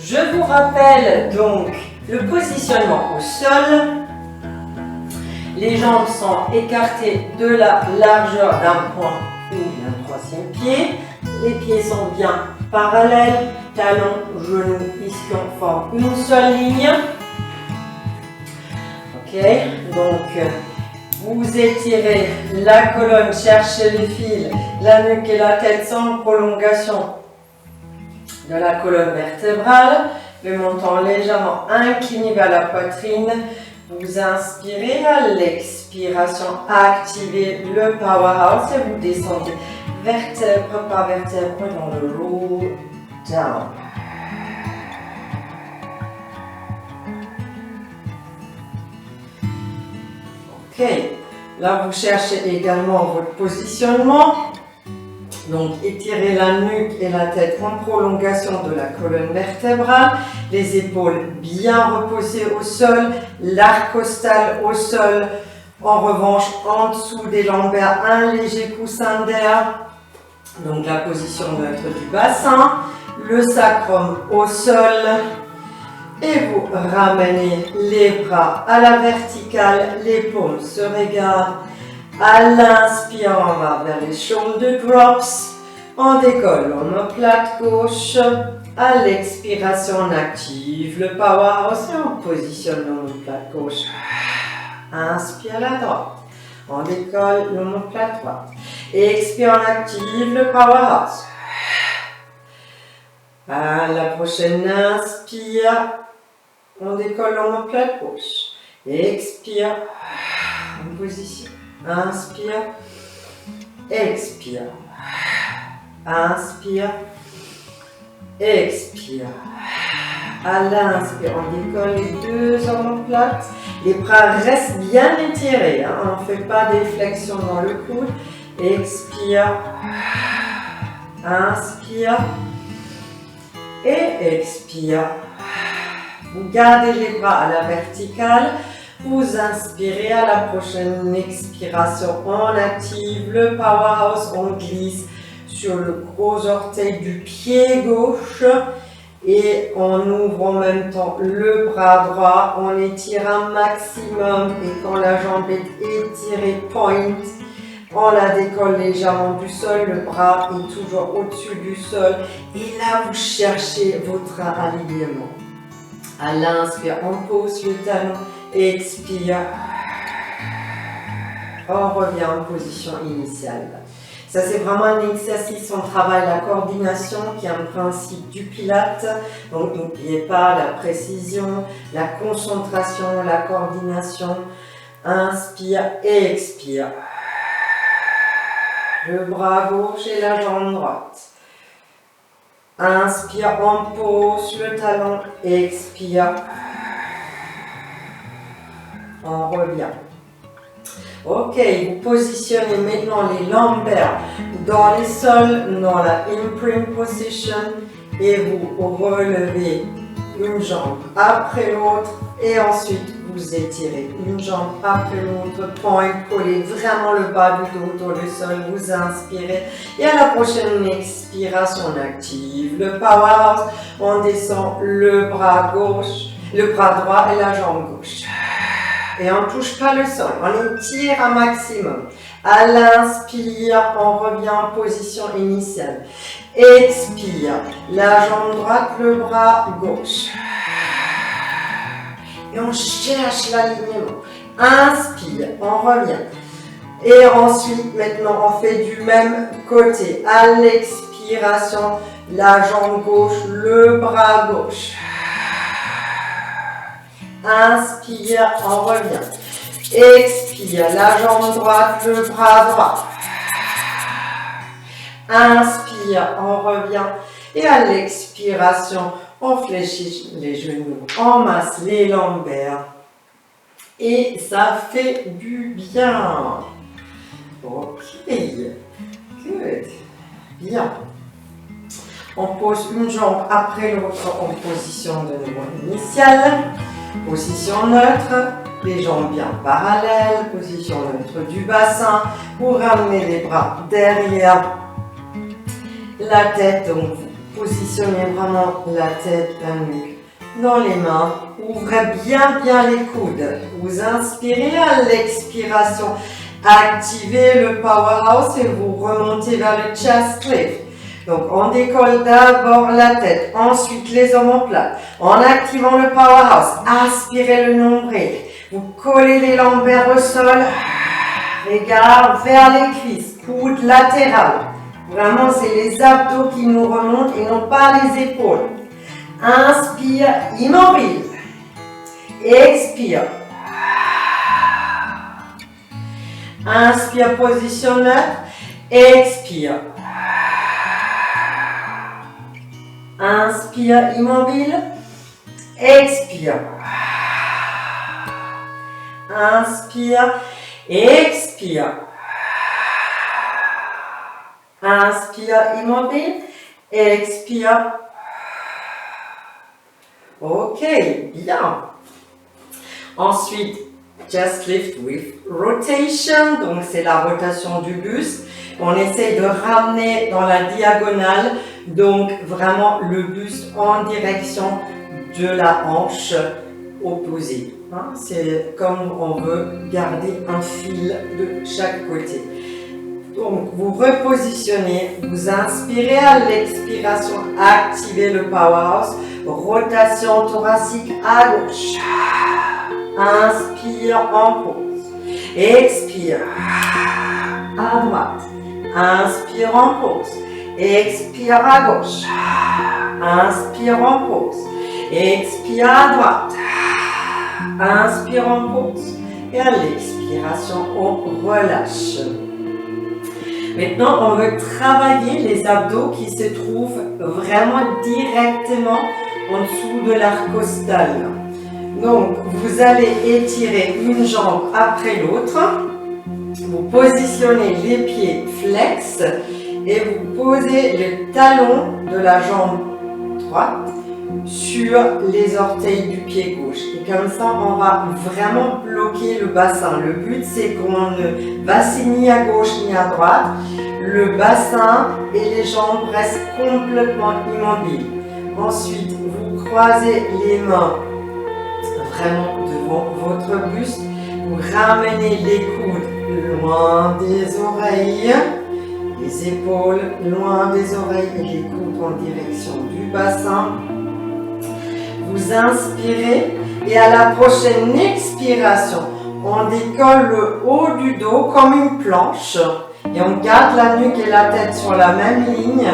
Je vous rappelle donc le positionnement au sol. Les jambes sont écartées de la largeur d'un point ou d'un troisième pied. Les pieds sont bien parallèles. Talons, genoux, ischions forment une seule ligne. Ok, donc vous étirez la colonne, cherchez les fils, la nuque et la tête sans prolongation de la colonne vertébrale. Le menton légèrement incliné vers la poitrine. Vous inspirez à l'expiration, activez le powerhouse et vous descendez vertèbre par vertèbre dans le roll down. Ok, là vous cherchez également votre positionnement. Donc étirez la nuque et la tête en prolongation de la colonne vertébrale, les épaules bien reposées au sol, l'arc costal au sol. En revanche, en dessous des lombaires, un léger coussin d'air. Donc la position neutre du bassin, le sacrum au sol. Et vous ramenez les bras à la verticale, les paumes se regardent. À l'inspire, on va vers les shoulder drops. On décolle l'omoplate gauche. À l'expiration, on active le powerhouse et on positionne l'omoplate gauche. Inspire la droite. On décolle l'omoplate droite. Expire, on active le powerhouse. À la prochaine inspire. On décolle l'omoplate gauche. Expire. On positionne. Inspire, expire, inspire, expire. À l'inspire, on décolle les deux omoplates. Les bras restent bien étirés, hein. On ne fait pas des flexions dans le coude. Expire, inspire et expire. Vous gardez les bras à la verticale. Vous inspirez, à la prochaine expiration, on active le powerhouse, on glisse sur le gros orteil du pied gauche et on ouvre en même temps le bras droit, on étire un maximum et quand la jambe est étirée, point, on la décolle légèrement du sol, le bras est toujours au-dessus du sol et là vous cherchez votre alignement. À l'inspire, on pose le talon. Expire, on revient en position initiale. Ça c'est vraiment un exercice, on travaille la coordination qui est un principe du Pilates. Donc n'oubliez pas la précision, la concentration, la coordination. Inspire et expire. Le bras gauche et la jambe droite. Inspire, on pose le talon, expire. On revient. Ok, vous positionnez maintenant les lombaires dans les sols, dans la imprint position et vous relevez une jambe après l'autre et ensuite vous étirez une jambe après l'autre, point, collez vraiment le bas du dos dans le sol, vous inspirez et à la prochaine expiration on active le powerhouse, on descend le bras gauche, le bras droit et la jambe gauche. Et on ne touche pas le sol, on étire un maximum. À l'inspire, on revient en position initiale. Expire, la jambe droite, le bras gauche. Et on cherche l'alignement. Inspire, on revient. Et ensuite, maintenant, on fait du même côté. À l'expiration, la jambe gauche, le bras gauche. Inspire, on revient. Expire, la jambe droite, le bras droit. Inspire, on revient. Et à l'expiration, on fléchit les genoux, on masse les lombaires. Et ça fait du bien. Ok, good. Bien. On pose une jambe après l'autre en position de nouveau initiale. Position neutre, les jambes bien parallèles, position neutre du bassin. Vous ramenez les bras derrière la tête, donc vous positionnez vraiment la tête, la nuque dans les mains. Ouvrez bien les coudes. Vous inspirez à l'expiration. Activez le powerhouse et vous remontez vers le chest lift. Donc, on décolle d'abord la tête, ensuite les omoplates. En activant le powerhouse, aspirez le nombril. Vous collez les lombaires au sol. Regard vers les cuisses, coude latéral. Vraiment, c'est les abdos qui nous remontent et non pas les épaules. Inspire, immobile. Expire. Inspire, position neutre. Expire. Inspire, immobile. Expire. Inspire. Expire. Inspire, immobile. Expire. Ok, bien. Ensuite, chest lift with rotation. Donc, c'est la rotation du buste. On essaye de ramener dans la diagonale. Donc, vraiment le buste en direction de la hanche opposée. Hein? C'est comme on veut garder un fil de chaque côté. Donc, vous repositionnez, vous inspirez à l'expiration, activez le powerhouse, rotation thoracique à gauche. Inspire en pause. Expire à droite. Inspire en pause. Expire à gauche. Inspire en pause. Expire à droite. Inspire en pause. Et à l'expiration, on relâche. Maintenant, on veut travailler les abdos qui se trouvent vraiment directement en dessous de l'arc costal. Donc, vous allez étirer une jambe après l'autre. Vous positionnez les pieds flex et vous posez le talon de la jambe droite sur les orteils du pied gauche. Et comme ça, on va vraiment bloquer le bassin. Le but, c'est qu'on ne vacille ni à gauche ni à droite. Le bassin et les jambes restent complètement immobiles. Ensuite, vous croisez les mains vraiment devant votre buste. Vous ramenez les coudes loin des oreilles. Les épaules loin des oreilles et les coudes en direction du bassin. Vous inspirez et à la prochaine expiration, on décolle le haut du dos comme une planche et on garde la nuque et la tête sur la même ligne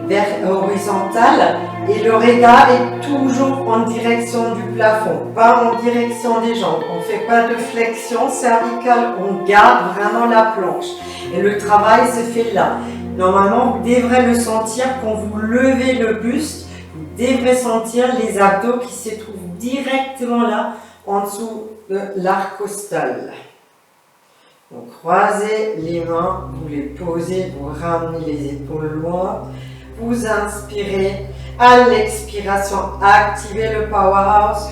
vers horizontale et le regard est toujours en direction du plafond, pas en direction des jambes. On ne fait pas de flexion cervicale, on garde vraiment la planche et le travail se fait là. Normalement, vous devrez le sentir quand vous levez le buste. Vous devrez sentir les abdos qui se trouvent directement là, en dessous de l'arc costal. Donc, croisez les mains, vous les posez, vous ramenez les épaules loin. Vous inspirez. À l'expiration, activez le powerhouse.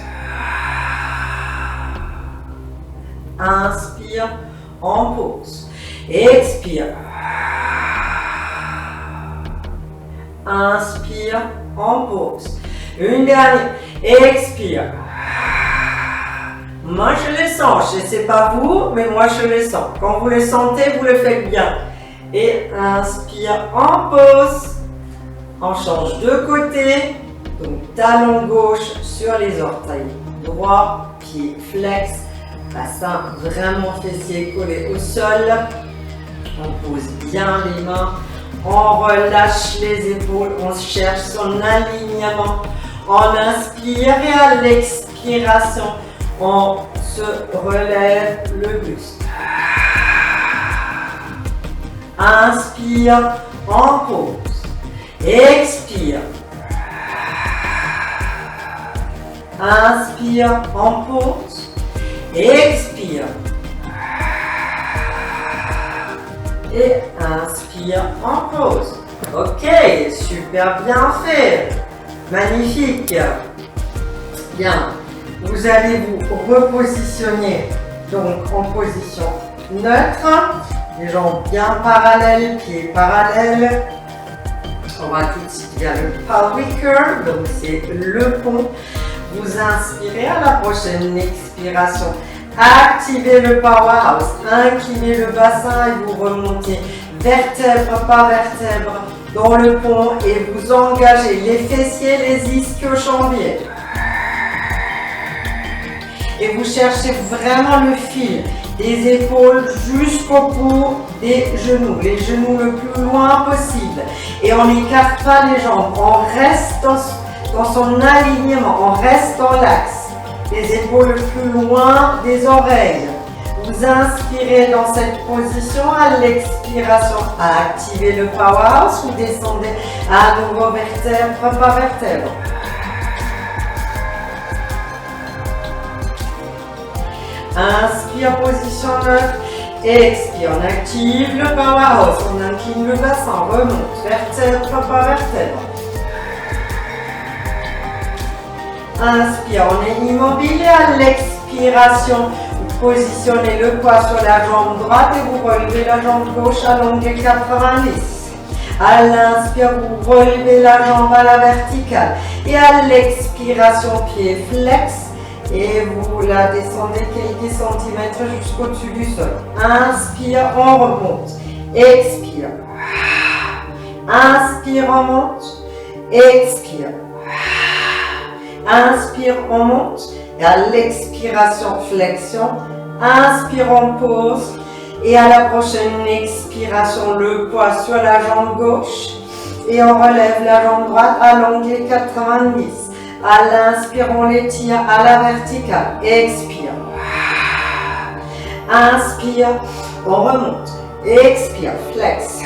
Inspire, en pause. Expire. Inspire, en pause. Une dernière. Expire. Moi, je le sens. Je ne sais pas vous, mais moi, je le sens. Quand vous le sentez, vous le faites bien. Et inspire, en pause. On change de côté. Donc, talon gauche sur les orteils droits. Pied flex. Bassin vraiment fessier collé au sol. On pose bien les mains. On relâche les épaules, on cherche son alignement. On inspire et à l'expiration, on se relève le buste. Inspire, en pause. Expire. Inspire, en pause. Expire. Et inspire en pause. Ok, super bien fait. Magnifique. Bien. Vous allez vous repositionner donc en position neutre. Les jambes bien parallèles, pieds parallèles. On va tout de suite vers le pelvic curl, donc c'est le pont. Vous inspirez à la prochaine expiration. Activez le powerhouse, inclinez le bassin et vous remontez vertèbre par vertèbre dans le pont et vous engagez les fessiers, les ischio-jambiers. Et vous cherchez vraiment le fil des épaules jusqu'au bout des genoux, les genoux le plus loin possible. Et on n'écarte pas les jambes, on reste dans son alignement, on reste dans l'axe. Les épaules le plus loin des oreilles. Vous inspirez dans cette position, à l'expiration, activez le powerhouse, vous descendez à nouveau vertèbre par vertèbre. Inspire, position neutre. Expire, on active le powerhouse, on incline le bassin, on remonte vertèbre par vertèbre. Inspire, on est immobile et à l'expiration, vous positionnez le poids sur la jambe droite et vous relevez la jambe gauche à l'angle 90. À l'inspire, vous relevez la jambe à la verticale et à l'expiration, pied flex et vous la descendez quelques centimètres jusqu'au-dessus du sol. Inspire, on remonte. Expire. Inspire, on monte. Expire. Inspire, on monte. Et à l'expiration, flexion. Inspire, on pose. Et à la prochaine expiration, le poids sur la jambe gauche. Et on relève la jambe droite à l'angle 90. À l'inspire, on l'étire à la verticale. Expire. Inspire, on remonte. Expire, flex.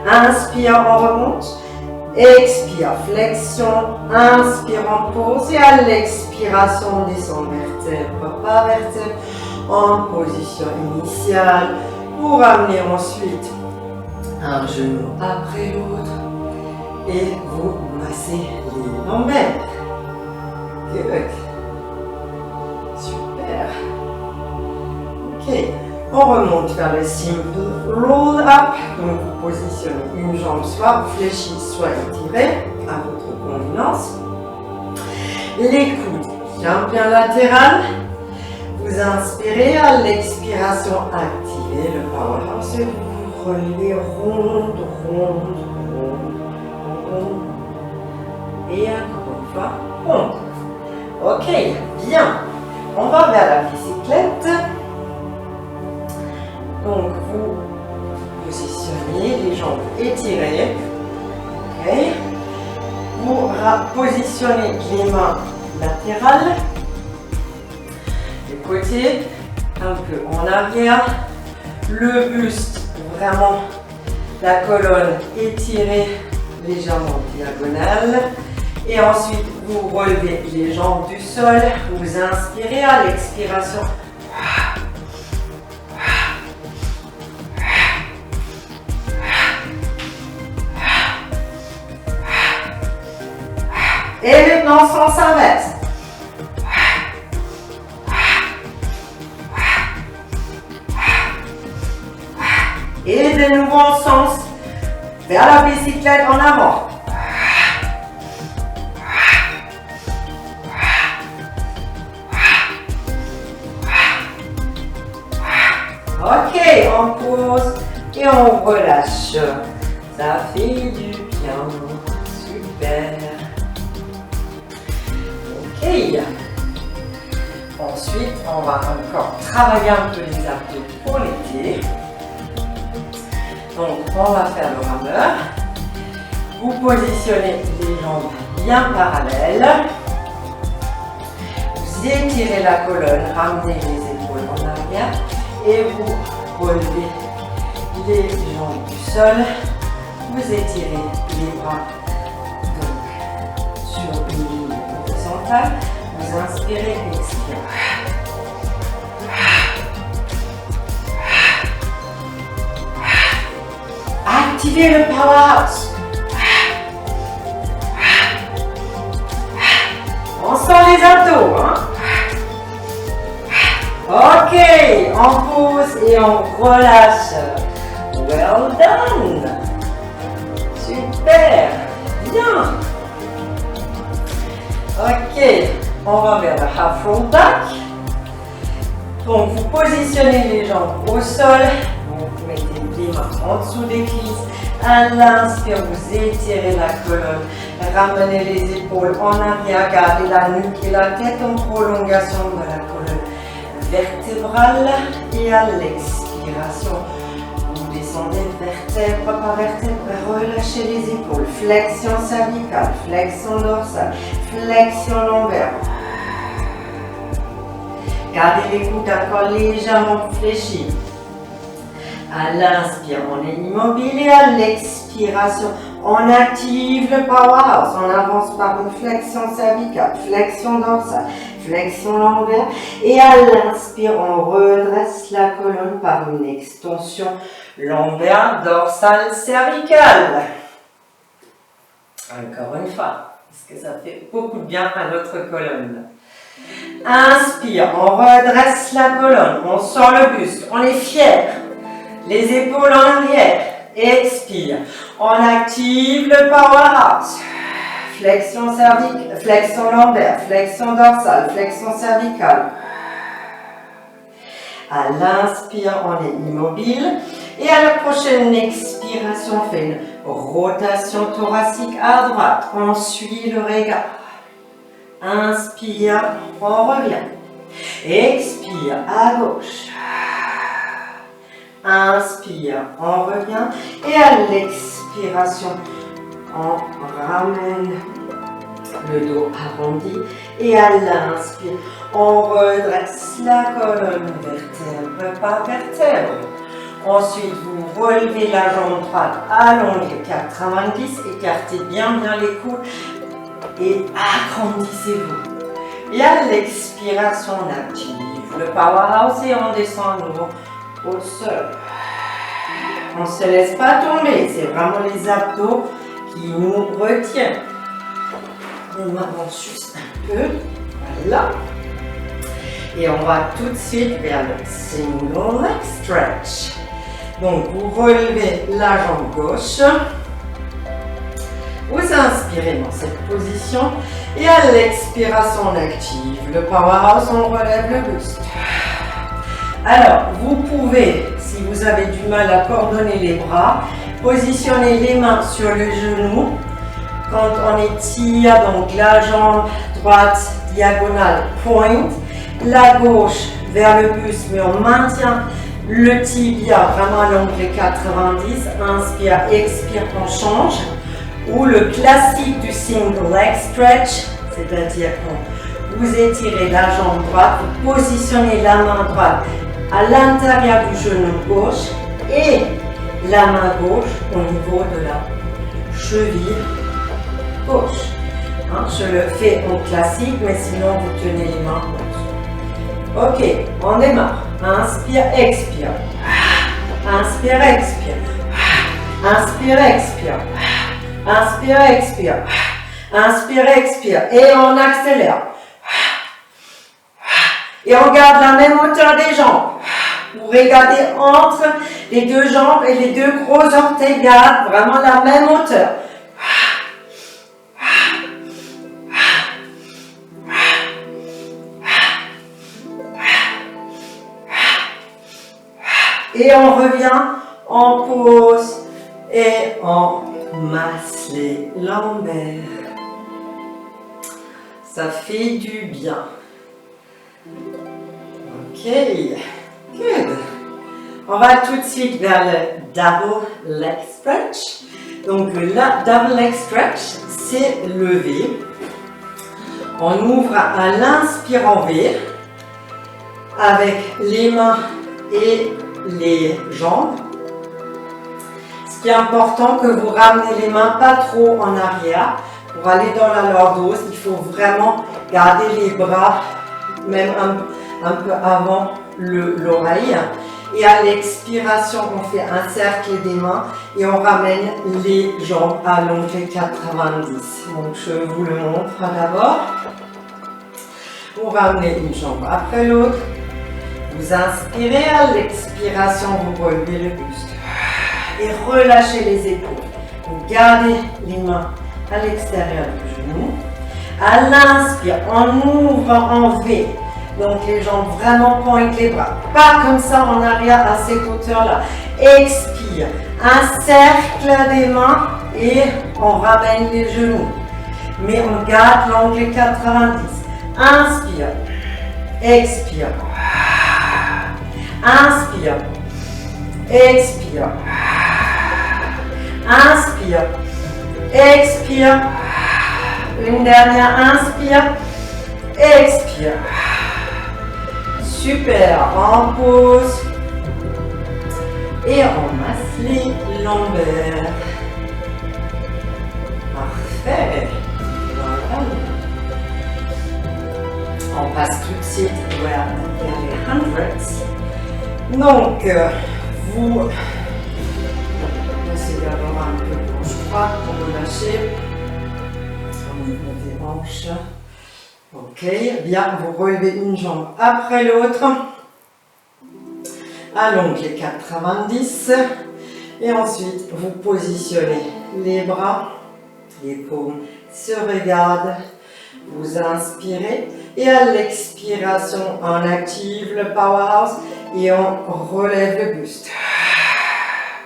Inspire, on remonte. Expire, flexion. Inspire, on pose. Et à l'expiration, on descend vertèbre par vertèbre en position initiale. Pour amener ensuite un genou après l'autre. Et vous massez les lombaires. Good. Super. Ok. On remonte vers le simple roll up. Donc vous positionnez une jambe soit fléchie, soit étirée, à votre convenance. Les coudes bien latérales. Vous inspirez, à l'expiration, activez le powerhouse et vous relevez ronde. Et encore une fois, ronde. Ok, bien. On va vers la bicyclette. Donc, vous positionnez les jambes étirées. Ok. Vous positionnez les mains latérales. Les côtés, un peu en arrière. Le buste, vraiment, la colonne étirée légèrement diagonale. Et ensuite, vous relevez les jambes du sol. Vous inspirez, à l'expiration. Et maintenant, sens inverse. Et de nouveau en sens vers la bicyclette en avant. Ok, on pose et on relâche. Ça fait du bien. Super. Ok. Ensuite, on va encore travailler un peu les abdos pour l'été. Donc, on va faire le rameur. Vous positionnez les jambes bien parallèles. Vous étirez la colonne, ramenez les épaules en arrière et vous relevez les jambes du sol. Vous étirez les bras donc, sur une ligne horizontale. Vous inspirez, expirez. Activez le powerhouse. On sent les abdos, hein? Ok, on pose et on relâche. Well done. Super. on va vers le half roll back. Donc vous positionnez les jambes au sol, vous mettez les mains en dessous des cuisses. À l'inspire, vous étirez la colonne, ramenez les épaules en arrière, gardez la nuque et la tête en prolongation de la colonne vertébrale. Et à l'expiration, vous descendez vertèbre par vertèbre, relâchez les épaules, flexion cervicale, flexion dorsale, flexion lombaire. Gardez les coudes encore légèrement fléchis. À l'inspire, on est immobile et à l'expiration, on active le powerhouse. On avance par une flexion cervicale, flexion dorsale, flexion lombaire. Et à l'inspire, on redresse la colonne par une extension lombaire, dorsale, cervicale. Encore une fois, parce que ça fait beaucoup de bien à notre colonne. Inspire, on redresse la colonne, on sort le buste, on est fier. Les épaules en arrière. Expire. On active le powerhouse. Flexion cervicale, flexion lombaire, flexion dorsale, flexion cervicale. À l'inspire, on est immobile. Et à la prochaine expiration, on fait une rotation thoracique à droite. On suit le regard. Inspire, on revient. Expire à gauche. Inspire, on revient. Et à l'expiration, on ramène le dos arrondi. Et à l'inspire, on redresse la colonne vertèbre par vertèbre. Ensuite, vous relevez la jambe droite, allongez 90, écartez bien les coudes et agrandissez-vous. Et à l'expiration, on active le powerhouse et on descend à nouveau au sol. On ne se laisse pas tomber, c'est vraiment les abdos qui nous retiennent. On avance juste un peu, voilà. Et on va tout de suite vers le single leg stretch. Donc vous relevez la jambe gauche, vous inspirez dans cette position et à l'expiration on active le powerhouse, on relève le buste. Alors, vous pouvez, si vous avez du mal à coordonner les bras, positionner les mains sur le genou. Quand on étire, donc la jambe droite diagonale point, la gauche vers le buste, mais on maintient le tibia vraiment à l'angle 90. Inspire, expire, on change. Ou le classique du single leg stretch, c'est-à-dire quand vous étirez la jambe droite, vous positionnez la main droite à l'intérieur du genou gauche et la main gauche au niveau de la cheville gauche. Hein, je le fais en classique, mais sinon vous tenez les mains gauche. Ok, on démarre. Inspire, expire. Inspire, expire. Inspire, expire. Inspire, expire. Inspire, expire. Et on accélère. Et on garde la même hauteur des jambes. Vous regardez entre les deux jambes et les deux gros orteils gardent vraiment la même hauteur. Et on revient, on pose et on masse les lombaires. Ça fait du bien. Ok, good. On va tout de suite vers le double leg stretch. Donc le double leg stretch, c'est lever. On ouvre à l'inspire en V avec les mains et les jambes. Ce qui est important, que vous ramenez les mains pas trop en arrière. Pour aller dans la lordose, il faut vraiment garder les bras même un peu avant l'oreille. Et à l'expiration, on fait un cercle des mains et on ramène les jambes à l'angle 90. Donc je vous le montre d'abord. Vous ramenez une jambe après l'autre. Vous inspirez, à l'expiration, vous relevez le buste. Et relâchez les épaules. Vous gardez les mains à l'extérieur du genou. À l'inspire, on ouvre en V. Donc les jambes vraiment pointent les bras. Pas comme ça en arrière à cette hauteur-là. Expire. Un cercle des mains et on ramène les genoux. Mais on garde l'angle 90. Inspire. Expire. Inspire. Expire. Inspire. Expire. Une dernière. Inspire. Expire. Super. On pose. Et on masse les lombaires. Parfait. Voilà. On passe tout de suite vers les hundreds. Donc, vous essayez d'avoir un peu de gauche droite pour relâcher au niveau des hanches. Ok, bien, vous relevez une jambe après l'autre. Allons les 90 et ensuite vous positionnez les bras, les paumes se regardent, vous inspirez et à l'expiration on active le powerhouse et on relève le buste.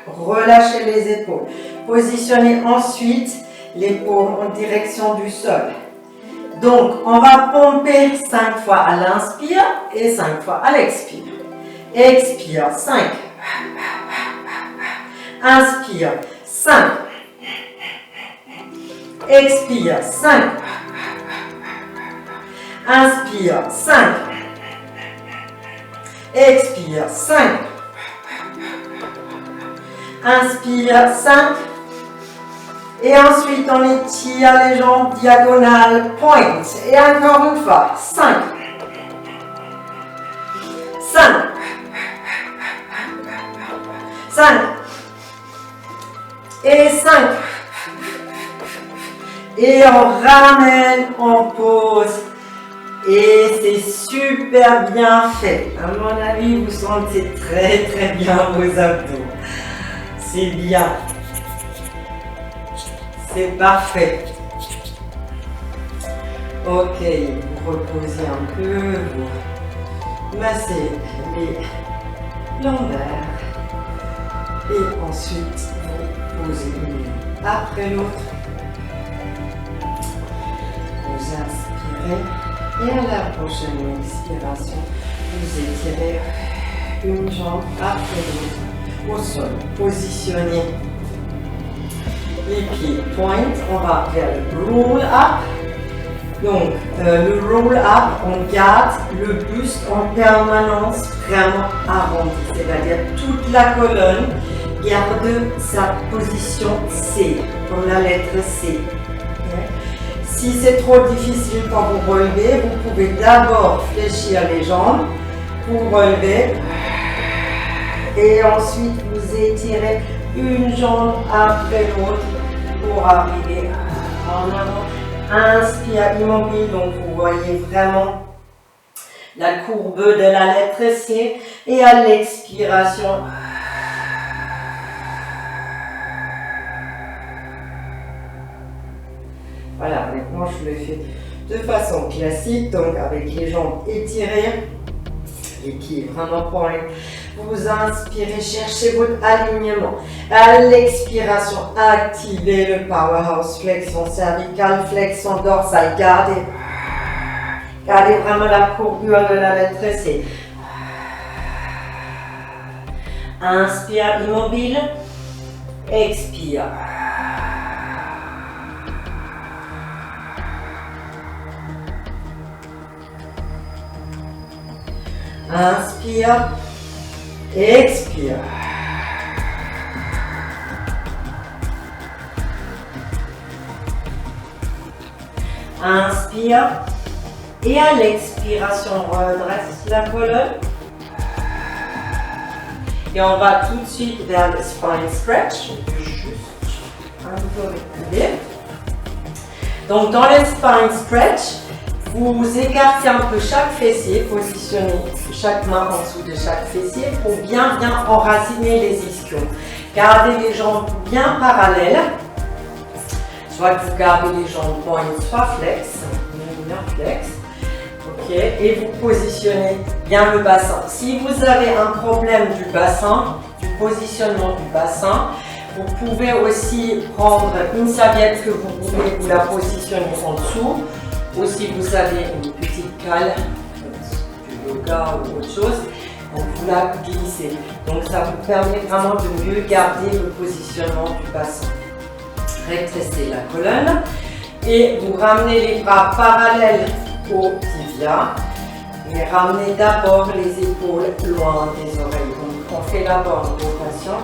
Relâchez les épaules. Positionnez ensuite les paumes en direction du sol. Donc on va pomper 5 fois à l'inspire et 5 fois à l'expire. Expire, 5. Inspire, 5. Expire, 5. Inspire, 5. Expire, 5. Inspire, 5. Et ensuite, on étire les jambes diagonales, point. Et encore une fois, 5. 5. 5. Et 5. Et on ramène, on pose. Et c'est super bien fait. À mon avis, vous sentez très très bien vos abdos. C'est bien. C'est parfait. Ok, vous reposez un peu, vous massez les lombaires. Et ensuite, vous posez une après l'autre. Vous inspirez. Et à la prochaine expiration, vous étirez une jambe après l'autre au sol. Positionnez les pieds point. On va vers le roll up. Donc, le roll up, on garde le buste en permanence vraiment arrondi. C'est-à-dire toute la colonne garde sa position C, comme la lettre C. Si c'est trop difficile pour vous relever, vous pouvez d'abord fléchir les jambes pour relever. Et ensuite, vous étirez une jambe après l'autre pour arriver en avant. Inspire immobile, donc vous voyez vraiment la courbe de la lettre C. Et à l'expiration, voilà, maintenant je le fais de façon classique, donc avec les jambes étirées, les pieds vraiment pointés. Vous inspirez, cherchez votre alignement. À l'expiration, activez le powerhouse, flexion cervicale, flexion dorsale. Gardez vraiment la courbure de la lettre C. Inspire immobile, expire. Inspire, expire. Inspire et à l'expiration, redresse la colonne. Et on va tout de suite vers le spine stretch. Juste un peu reculer. Donc dans le spine stretch, vous écartez un peu chaque fessier, positionnez chaque main en dessous de chaque fessier pour bien enraciner les ischions. Gardez les jambes bien parallèles. soit vous gardez les jambes pointes, soit flex, flex. Ok, et vous positionnez bien le bassin. Si vous avez un problème du bassin, du positionnement du bassin, vous pouvez aussi prendre une serviette que vous pouvez vous la positionner en dessous. Ou si vous avez une petite cale, du yoga ou autre chose, donc vous la glissez. Donc ça vous permet vraiment de mieux garder le positionnement du bassin. Rétrécissez la colonne et vous ramenez les bras parallèles au tibia. Et ramenez d'abord les épaules loin des oreilles. Donc on fait d'abord une rotation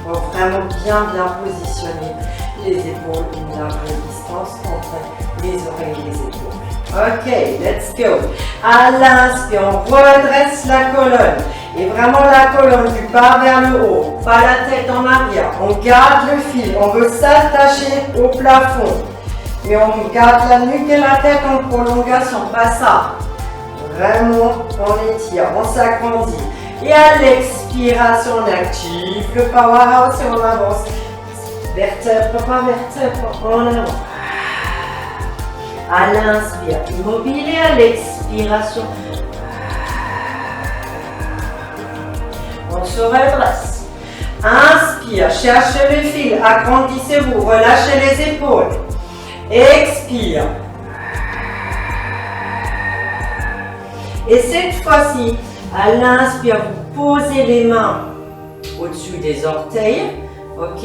pour vraiment bien positionner les épaules, une large distance entre les oreilles et les épaules. Ok, let's go. À l'inspire, on redresse la colonne. Et vraiment la colonne du bas vers le haut, pas la tête en arrière. On garde le fil, on veut s'attacher au plafond. Mais on garde la nuque et la tête en prolongation, pas ça. Vraiment, on étire, on s'agrandit. Et à l'expiration, on active le powerhouse et on avance. Vertèbre par vertèbre, on avance. À l'inspire, immobile et à l'expiration, on se redresse. Inspire, cherchez le fil, agrandissez-vous, relâchez les épaules. Expire. Et cette fois-ci, à l'inspire, vous posez les mains au-dessus des orteils. Ok.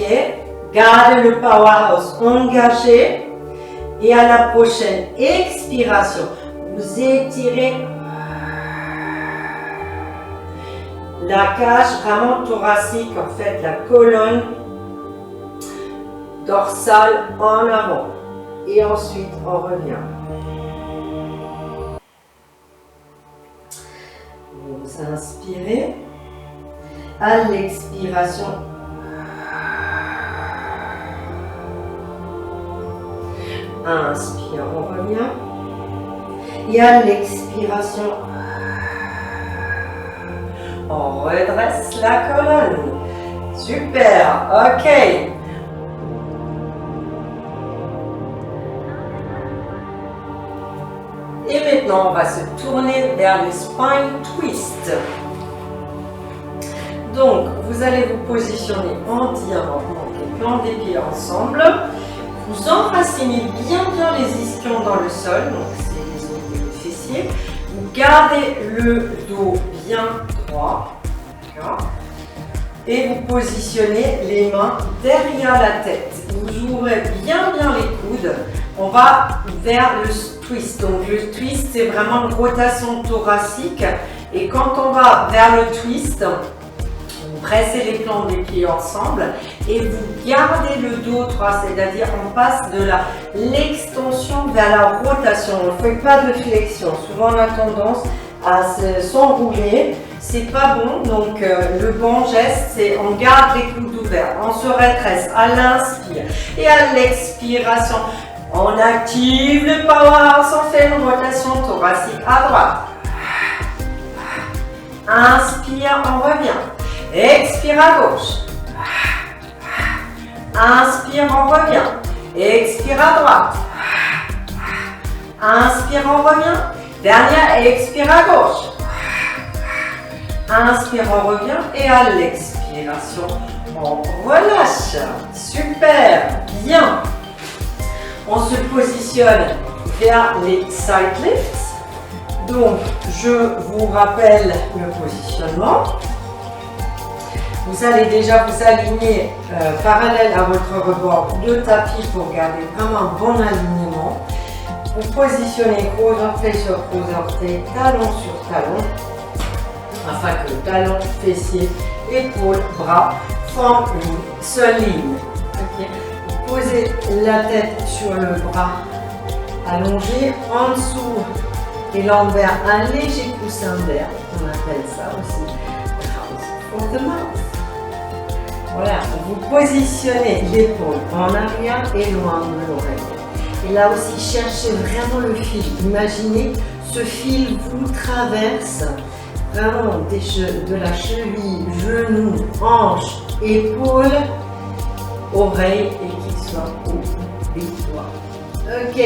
Gardez le powerhouse engagé. Et à la prochaine expiration, vous étirez la cage vraiment thoracique, en fait, la colonne dorsale en avant. Et ensuite, on revient. Vous inspirez. À l'expiration, inspire, on revient. Et à l'expiration, on redresse la colonne. Super, ok. Et maintenant, on va se tourner vers le spine twist. Donc, vous allez vous positionner en diamant, donc les plans des pieds ensemble. Vous enracinez bien les ischions dans le sol, donc c'est les os des fessiers. Vous gardez le dos bien droit, et vous positionnez les mains derrière la tête. Vous ouvrez bien les coudes. On va vers le twist. Donc le twist, c'est vraiment une rotation thoracique. Et quand on va vers le twist, vous pressez les plans des pieds ensemble et vous gardez le dos droit, c'est-à-dire on passe de l'extension vers la rotation. On ne fait pas de flexion. Souvent on a tendance à s'enrouler. C'est pas bon, donc le bon geste, c'est on garde les coudes ouverts, on se redresse à l'inspire et à l'expiration. On active le powerhouse, on fait une rotation thoracique à droite. Inspire, on revient. Expire à gauche. Inspire, on revient. Expire à droite. Inspire, on revient. Dernière, expire à gauche. Inspire, on revient. Et à l'expiration, on relâche. Super, bien. On se positionne vers les side lifts. Donc, je vous rappelle le positionnement. Vous allez déjà vous aligner parallèle à votre rebord de tapis pour garder vraiment un bon alignement. Vous positionnez gros orteil sur gros orteil, talon sur talon, afin que le talon, fessier, épaule, bras forment une seule ligne. Okay. Vous posez la tête sur le bras allongé, en dessous et l'envers, un léger coussin d'air. On appelle ça aussi house for the mouth. Voilà, vous positionnez l'épaule en arrière et loin de l'oreille. Et là aussi, cherchez vraiment le fil. Imaginez ce fil vous traverse vraiment de la cheville, genou, hanche, épaule oreilles et qui soit au doigts. Ok.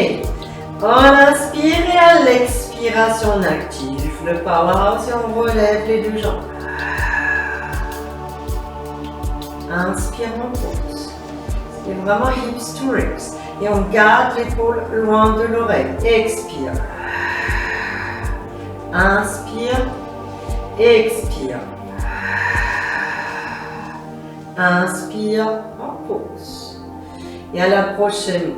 On inspire et à l'expiration, on active le powerhouse et on relève les deux jambes. Inspire, on pose. C'est vraiment hips to ribs. Et on garde l'épaule loin de l'oreille. Expire. Inspire. Expire. Inspire, on pose. Et à la prochaine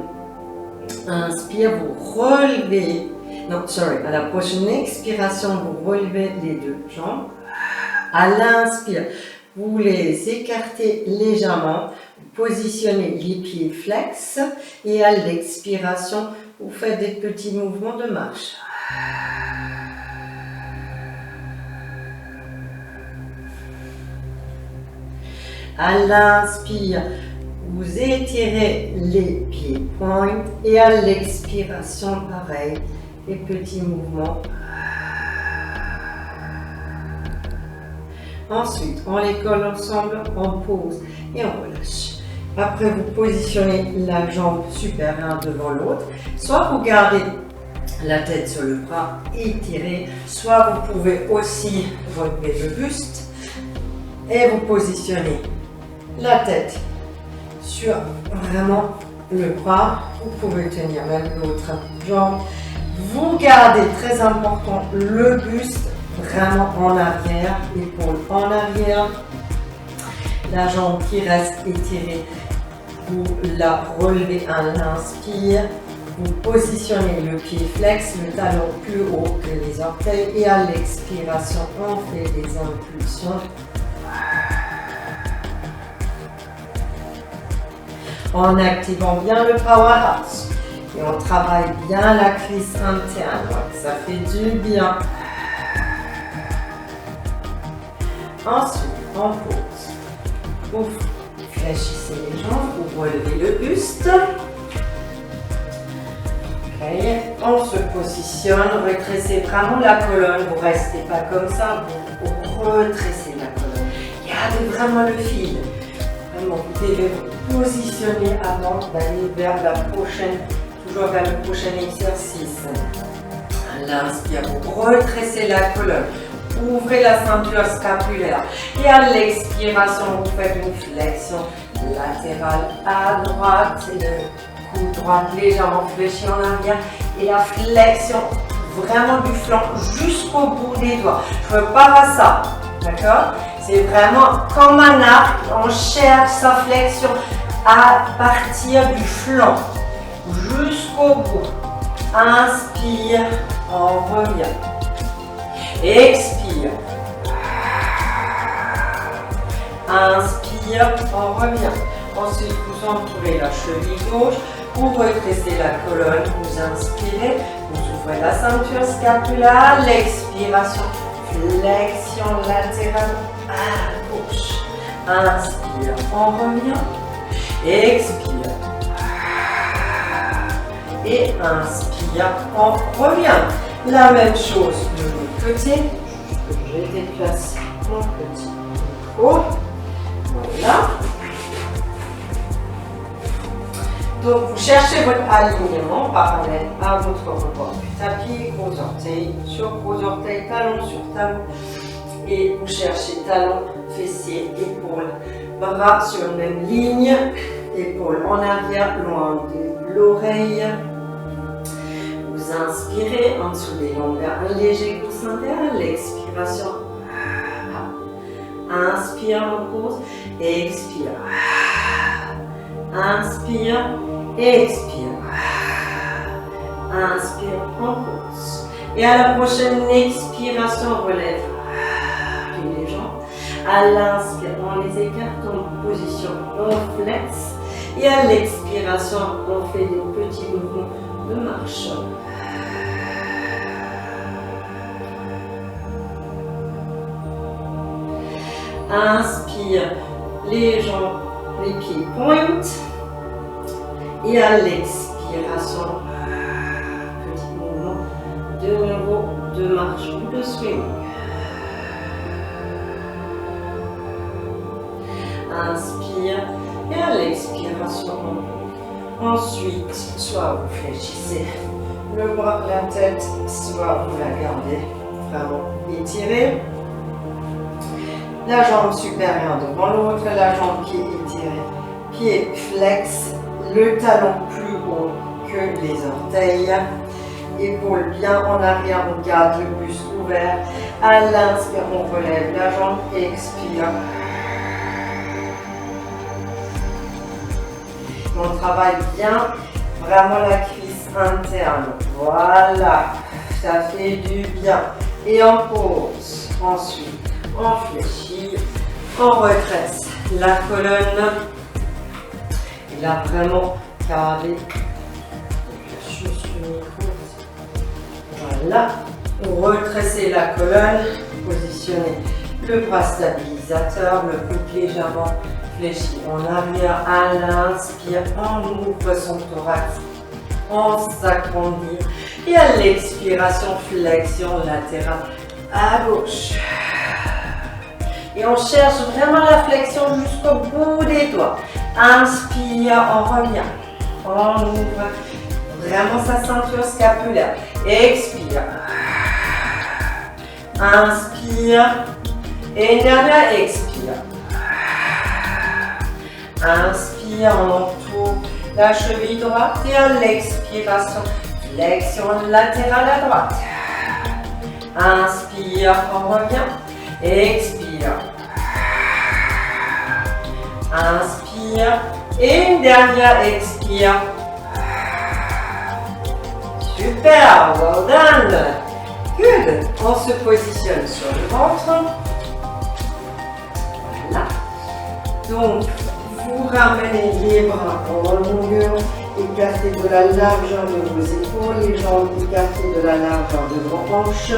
inspire, vous relevez. Non, sorry. À la prochaine expiration, vous relevez les deux jambes. À l'inspire, vous les écartez légèrement. Vous positionnez les pieds flex. Et à l'expiration, vous faites des petits mouvements de marche. À l'inspire, vous étirez les pieds points et à l'expiration, pareil, les petits mouvements. Ensuite, on les colle ensemble, on pose et on relâche. Après, vous positionnez la jambe supérieure devant l'autre. Soit vous gardez la tête sur le bras étiré, soit vous pouvez aussi relever le buste et vous positionnez la tête sur vraiment le bras. Vous pouvez tenir même l'autre jambe. Vous gardez, très important, le buste vraiment en arrière, l'épaule en arrière. La jambe qui reste étirée, vous la relevez à l'inspire. Vous positionnez le pied flex, le talon plus haut que les orteils. Et à l'expiration, on fait des impulsions. En activant bien le powerhouse. Et on travaille bien la cuisse interne. Ça fait du bien. Ensuite, on pose. Vous fléchissez les jambes, vous relevez le buste. Okay. On se positionne, retracez vraiment la colonne. Vous ne restez pas comme ça, vous retracez la colonne. Gardez vraiment le fil. Vraiment, vous devez vous positionner avant d'aller vers la prochaine, toujours vers le prochain exercice. À l'inspire, vous retracez la colonne. Ouvrez la ceinture scapulaire. Et à l'expiration, vous faites une flexion latérale à droite. Et le cou droit légèrement fléchi en arrière. Et la flexion vraiment du flanc jusqu'au bout des doigts. Je ne veux pas faire ça. D'accord? C'est vraiment comme un arc. On cherche sa flexion à partir du flanc jusqu'au bout. Inspire, on revient. Expire. Inspire, on revient. Ensuite, vous entourez la cheville gauche, vous retracez la colonne, vous inspirez, vous ouvrez la ceinture scapulaire, l'expiration, flexion latérale à gauche. Inspire, on revient. Expire. Et inspire, on revient. La même chose de l'autre côté. Je déplace mon petit micro. Voilà. Donc vous cherchez votre alignement parallèle à votre rebord du tapis, gros orteils sur gros orteils, talon sur talon. Et vous cherchez talon, fessier, épaule, bras sur la même ligne, épaule en arrière, loin de l'oreille. Vous inspirez en dessous des lombaires, un léger coussin derrière l'expiration. Inspire, on pose, expire. Inspire, expire. Inspire, on pose. Et à la prochaine expiration, on relève les jambes. À l'inspire, on les écarte en position, on flex. Et à l'expiration, on fait des petits mouvements de marche. Inspire, les jambes, les pieds pointent. Et à l'expiration, petit mouvement de nouveau de marche ou de swing. Inspire, Et à l'expiration, ensuite, soit vous fléchissez le bras, la tête, soit vous la gardez vraiment étirée. La jambe supérieure devant l'autre, la jambe qui est étirée, pied flex, le talon plus haut que les orteils, épaules bien en arrière, on garde le buste ouvert. À l'inspire, on relève la jambe, expire. On travaille bien vraiment la cuisse interne. Voilà, ça fait du bien. Et on pose. Ensuite, on fléchit, on redresse la colonne. Et là, vraiment, gardez juste le micro. Voilà. Redressez la colonne, positionnez le bras stabilisateur, le coude légèrement fléchi en arrière. À l'inspire, on ouvre son thorax, on s'agrandit. Et à l'expiration, flexion latérale à gauche. Et on cherche vraiment la flexion jusqu'au bout des doigts. Inspire, on revient. On ouvre vraiment sa ceinture scapulaire. Expire. Inspire. Et derrière, expire. Inspire, on entoure la cheville droite. Et à l'expiration, flexion latérale à droite. Inspire, on revient. Expire. Inspire. Et une dernière, expire. Super, well done. Good. On se positionne sur le ventre. Voilà. Donc, vous ramenez les bras en longueur, écartés de la largeur de vos épaules, les jambes écartées de la largeur de vos hanches.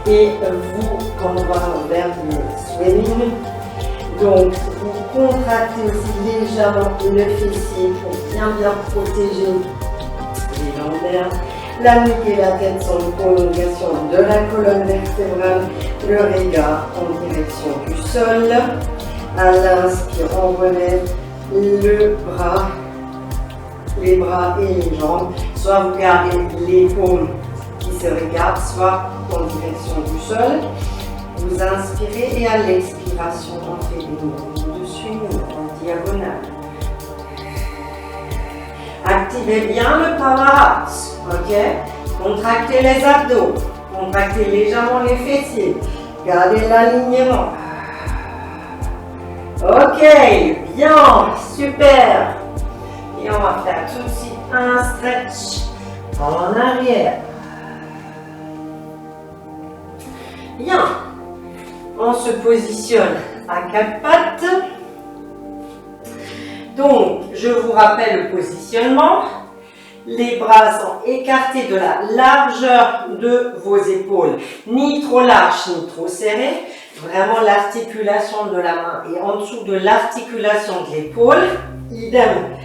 Et vous, on va vers le swimming. Donc, vous contractez aussi légèrement le fessier pour bien protéger les lombaires. La nuque et la tête sont une prolongation de la colonne vertébrale. Le regard en direction du sol. À l'inspire, on relève le bras, les bras et les jambes. Soit vous gardez les paumes qui se regardent, soit en direction du sol. Vous inspirez et à l'expiration, on fait des mouvements dessus, en diagonale. Activez bien le powerhouse, ok? Contractez les abdos, contractez légèrement les fessiers, gardez l'alignement. Ok, bien, super. Et on va faire tout de suite un stretch en arrière. Bien, on se positionne à quatre pattes. Donc, je vous rappelle le positionnement. Les bras sont écartés de la largeur de vos épaules, ni trop large ni trop serré. Vraiment l'articulation de la main est en dessous de l'articulation de l'épaule. Idem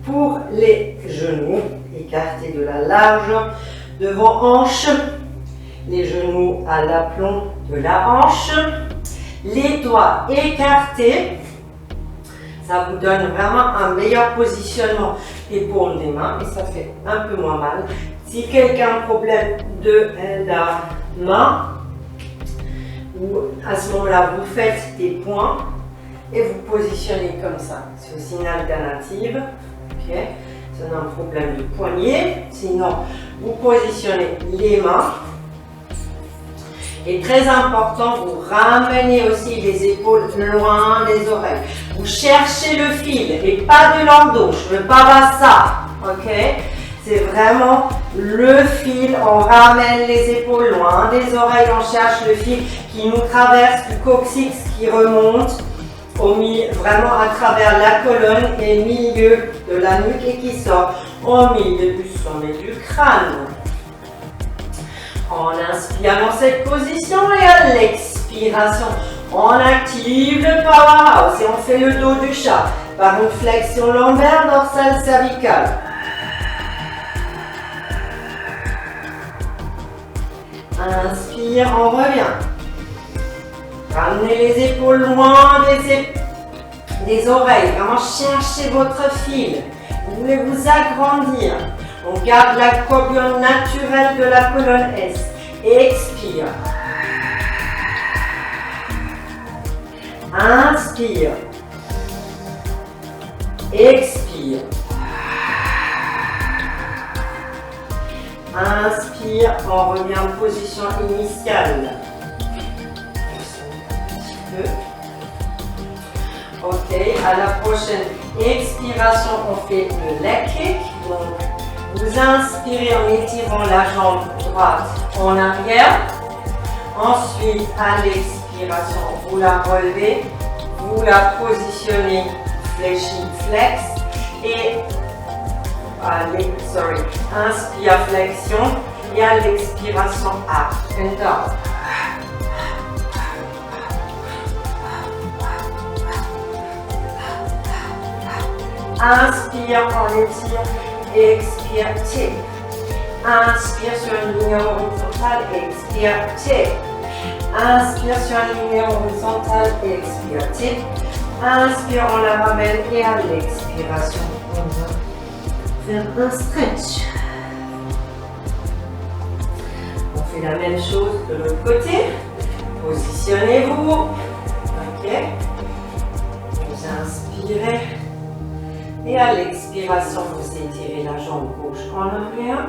pour les genoux, écartés de la largeur de vos hanches. Les genoux à l'aplomb de la hanche. Les doigts écartés. Ça vous donne vraiment un meilleur positionnement des paumes des mains et ça fait un peu moins mal. Si quelqu'un a un problème de la main, ou à ce moment-là, vous faites des points et vous positionnez comme ça. C'est aussi une alternative. Okay. Si on a un problème de poignet, sinon vous positionnez les mains. Et très important, vous ramenez aussi les épaules loin des oreilles. Vous cherchez le fil et pas de l'endos. Je ne veux pas ça. Ok? C'est vraiment le fil. On ramène les épaules loin des oreilles. On cherche le fil qui nous traverse du coccyx qui remonte au milieu, vraiment à travers la colonne et milieu de la nuque et qui sort au milieu du sommet du crâne. On inspire dans cette position et à l'expiration, on active le powerhouse et on fait le dos du chat par une flexion lombaire dorsale cervicale. Inspire, on revient. Ramenez les épaules loin des oreilles. Vraiment cherchez votre fil. Vous voulez vous agrandir. On garde la colonne naturelle de la colonne S. Expire. Inspire. Expire. Inspire, on revient en position initiale. Un petit peu. Ok, à la prochaine expiration, on fait le leg kick. Donc, vous inspirez en étirant la jambe droite en arrière. Ensuite, à l'expiration, vous la relevez, vous la positionnez fléchie, flex et inspire, flexion et à l'expiration, up and down. Inspire, on étire, expire, tip. Inspire sur une ligne horizontale, expire, tip. Inspire sur une ligne horizontale, expire, tip. Inspire, on la ramène et à l'expiration, on va faire un stretch. On fait la même chose de l'autre côté. Positionnez-vous. Ok. Vous inspirez. Et à l'expiration, vous étirez la jambe gauche en arrière.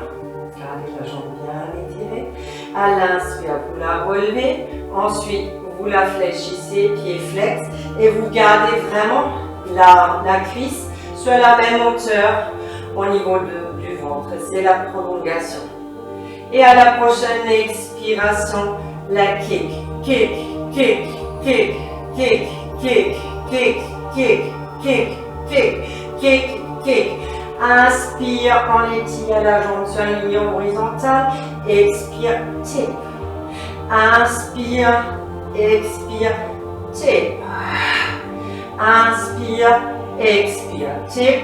Gardez la jambe bien étirée. À l'inspire, vous la relevez. Ensuite, vous la fléchissez, pied flex. Et vous gardez vraiment la cuisse sur la même hauteur au niveau du ventre. C'est la prolongation. Et à la prochaine expiration, la kick. Kick, kick, kick, kick, kick, kick, kick, kick, kick. Kick, kick. Inspire, on étire la jambe sur une ligne horizontale. Expire, tip. Inspire, expire, tip. Inspire, expire, tip.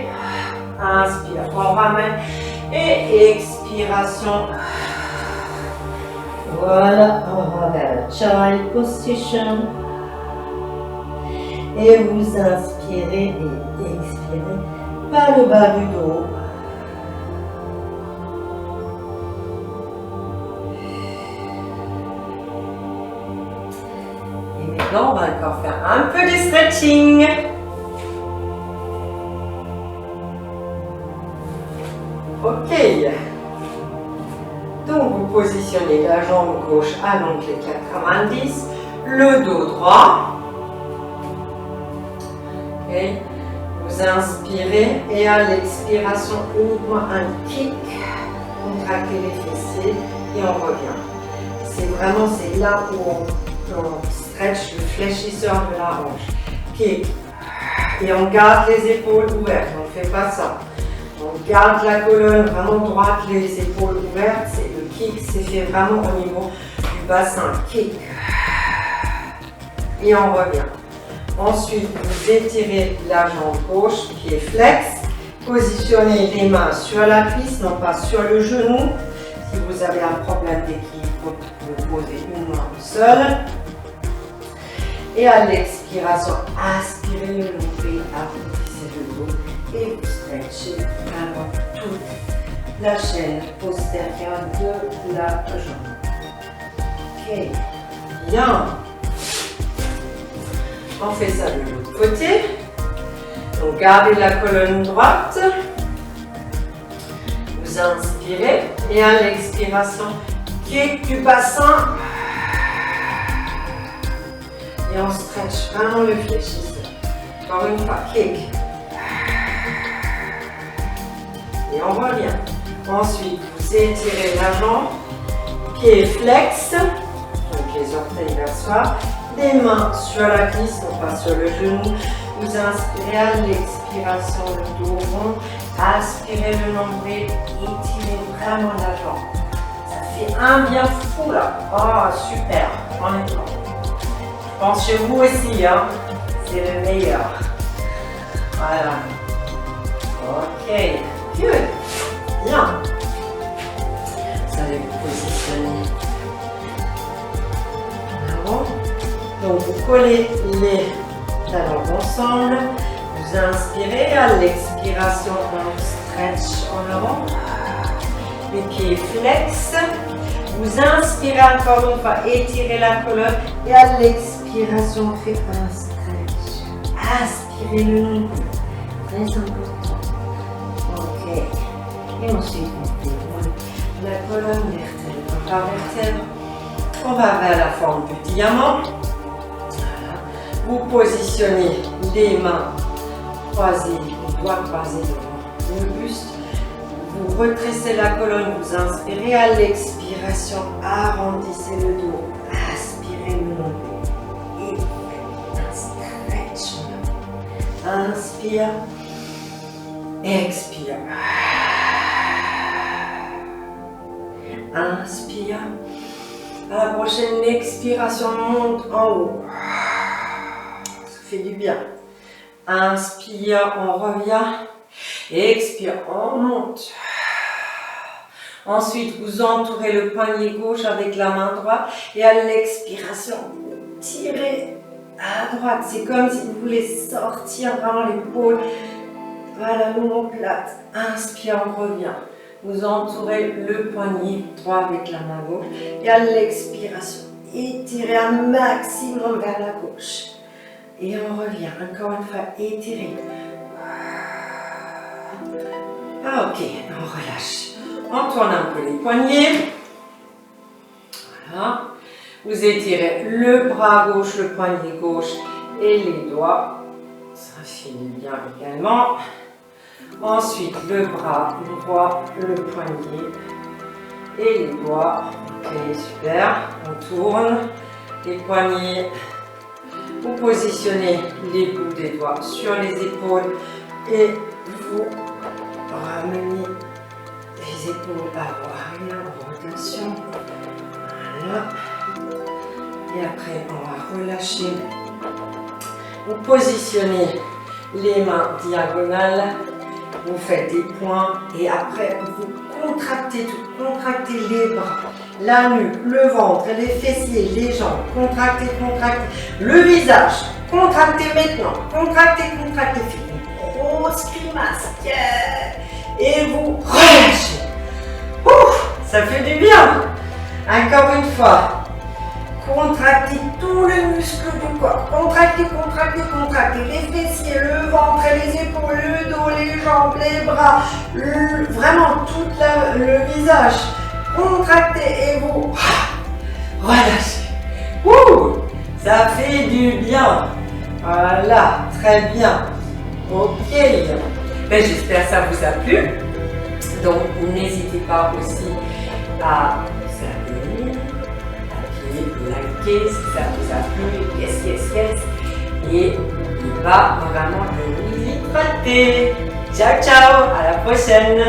Inspire, on ramène. Et expiration. Voilà, on va vers la child position. Et vous inspirez et expirez par le bas du dos. Et maintenant, on va encore faire un peu de stretching. Ok. Donc, vous positionnez la jambe gauche à l'ongle 90, le dos droit. Okay. Vous inspirez et à l'expiration, uniquement un kick, contractez les fessiers et on revient. C'est là où on stretch le fléchisseur de la hanche. Kick. Et on garde les épaules ouvertes, on ne fait pas ça. On garde la colonne vraiment droite, les épaules ouvertes. Le kick, c'est fait vraiment au niveau du bassin. Kick. Et on revient. Ensuite, vous étirez la jambe gauche, pied flex. Positionnez les mains sur la cuisse, non pas sur le genou. Si vous avez un problème d'équilibre, vous posez une main seule. Et à l'expiration, aspirez le nombril, applaudissez le dos et vous stretchez vraiment toute la chaîne postérieure de la jambe. Ok, bien. On fait ça de l'autre côté. Donc gardez la colonne droite. Vous inspirez et à l'expiration, kick du bassin. Et on stretch vraiment le fléchisseur. Encore une fois, kick. Et on revient. Ensuite, vous étirez la jambe, pied flex, donc les orteils vers soi. Les mains sur la cuisse, non pas sur le genou. Vous inspirez à l'expiration, le dos rond. Aspirez le nombril, étirez vraiment la jambe. Ça fait un bien fou là. Oh, super, honnêtement. Je pense chez vous aussi, hein. C'est le meilleur. Voilà. Ok, good. Bien. Vous allez vous positionner en avant. Donc vous collez les talons ensemble. Vous inspirez, à l'expiration, on stretch en avant. Les pieds flex. Vous inspirez encore une fois, étirez la colonne. Et à l'expiration, faites un stretch. Aspirez le nombril. Très important. Ok. Et ensuite, on déroule la colonne vertèbre par vertèbre. On va vers la forme du diamant. Voilà. Vous positionnez les mains croisées, les doigts croisés devant le buste. Vous retrécissez la colonne, vous inspirez. À l'expiration, arrondissez le dos. Aspirez le nombril. Et faites un stretch. Inspire. Expire. Inspire. À la prochaine expiration, monte en haut. Ça fait du bien. Inspire, on revient. Expire, on monte. Ensuite, vous entourez le poignet gauche avec la main droite. Et à l'expiration, vous tirez à droite. C'est comme si vous voulez sortir vraiment l'épaule. Voilà, l'omoplate. Inspire, on revient. Vous entourez le poignet droit avec la main gauche. Et à l'expiration, étirez un maximum vers la gauche. Et on revient. Encore une fois, étirez. Ah, ok, on relâche. On tourne un peu les poignets. Voilà. Vous étirez le bras gauche, le poignet gauche et les doigts. Ça fait du bien également. Ensuite, le bras droit, le poignet et les doigts. Ok, super. On tourne les poignets. Vous positionnez les bouts des doigts sur les épaules et vous ramenez les épaules à l'arrière en rotation. Voilà. Et après, on va relâcher. Vous positionnez les mains diagonales. Vous faites des points et après vous contractez tout, contractez les bras, la nuque, le ventre, les fessiers, les jambes, contractez, contractez, le visage, contractez maintenant, contractez, contractez, faites une grosse grimace, yeah. Et vous relâchez. Ouf, ça fait du bien. Encore une fois. Contractez tous les muscles du corps. Contractez, contractez, contractez. Les fessiers, le ventre, les épaules, le dos, les jambes, les bras. Vraiment tout le visage. Contractez et vous relâchez. Ouh, ça fait du bien. Voilà, très bien. Ok. Ben, j'espère que ça vous a plu. Donc, n'hésitez pas aussi à vous abonner. Likez si ça vous a plu, yes, yes, yes. Et il va vraiment de vous hydrater. Ciao, ciao, à la prochaine.